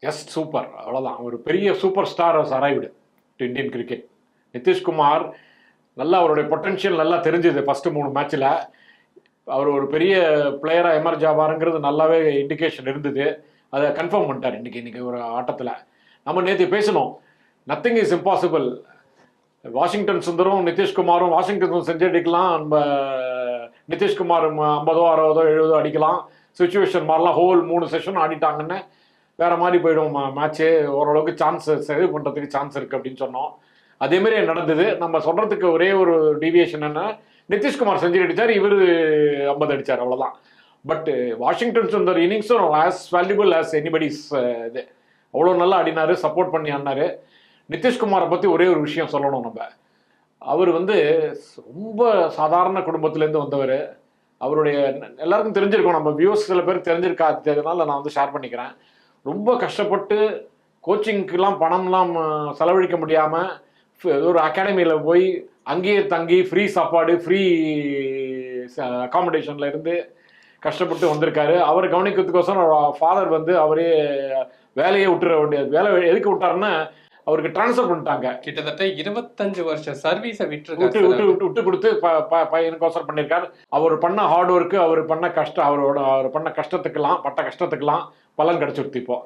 Just super, அவ்வளோதான். ஒரு பெரிய super star has arrived to Indian cricket. Nitish Kumar நல்லா அவருடைய பொட்டன்ஷியல் நல்லா தெரிஞ்சுது ஃபர்ஸ்ட் 3 மேட்ச்சில். அவர் ஒரு பெரிய பிளேயராக எமர்ஜ் ஆவாருங்கிறது நல்லாவே இண்டிகேஷன் இருந்தது. அதை கன்ஃபார்ம் பண்ணிட்டார் இன்னைக்கு ஒரு ஆட்டத்தில். நம்ம நேற்று பேசணும், நத்திங் இஸ் இம்பாசிபிள். வாஷிங்டன் சுந்தரும் நிதிஷ்குமாரும் வாஷிங்டன் செஞ்சு அடிக்கலாம், நம்ம நிதிஷ்குமார் 50 60 70 அடிக்கலாம். சுச்சுவேஷன் மாதிரிலாம் ஹோல் 3 செஷன் ஆடிட்டாங்கன்னு வேற மாதிரி போயிடும் மேட்ச்சு. ஓரளவுக்கு சான்ஸ் சேவ் பண்ணுறதுக்கு சான்ஸ் இருக்குது அப்படின்னு சொன்னோம். அதேமாரி நடந்தது. நம்ம சொல்கிறதுக்கு ஒரே ஒரு டீவியேஷன் என்ன, நிதிஷ்குமார் செஞ்சுரி அடித்தார், இவர் 50 அடித்தார், அவ்வளோதான். பட் வாஷிங்டன் சுந்தர் இன்னிங்ஸும் ஆஸ் வேல்யூபிள் ஆஸ் எனிபடிஸ். இது அவ்வளோ நல்லா ஆடினார், சப்போர்ட் பண்ணி ஆடினார். நிதிஷ்குமாரை பற்றி ஒரே ஒரு விஷயம் சொல்லணும். நம்ம அவர் ரொம்ப சாதாரண குடும்பத்திலேருந்து வந்தவர். அவருடைய எல்லாருக்கும் தெரிஞ்சிருக்கும், நம்ம வியூஸ் சில பேர் தெரிஞ்சிருக்காததுனால நான் ஷேர் பண்ணிக்கிறேன். ரொம்ப கஷ்டப்பட்டு கோச்சிங்க்கெலாம் பணம்லாம் செலவழிக்க முடியாமல் ஒரு அகாடமியில் போய் அங்கேயே தங்கி ஃப்ரீ சாப்பாடு ஃப்ரீ அகாமடேஷனில் இருந்து கஷ்டப்பட்டு வந்திருக்காரு. அவர் கவனிக்கிறதுக்கோசரம் ஃபாதர் அவரே வேலையை விட்டுற வேண்டியது. வேலை எதுக்கு விட்டாருன்னா, அவருக்கு டிரான்ஸ்ஃபர் பண்ணிட்டாங்க. கிட்டத்தட்ட 25 வருஷம் சர்வீஸை விட்டு கொடுத்து பையனுக்கோசரம் பண்ணியிருக்காரு. அவர் பண்ண ஹார்ட் ஒர்க்கு, அவர் பண்ண கஷ்டம், அவர் பண்ண கஷ்டத்துக்கெல்லாம் பட்ட கஷ்டத்துக்கெல்லாம் பலன் கிடைச்சிருத்து இப்போ.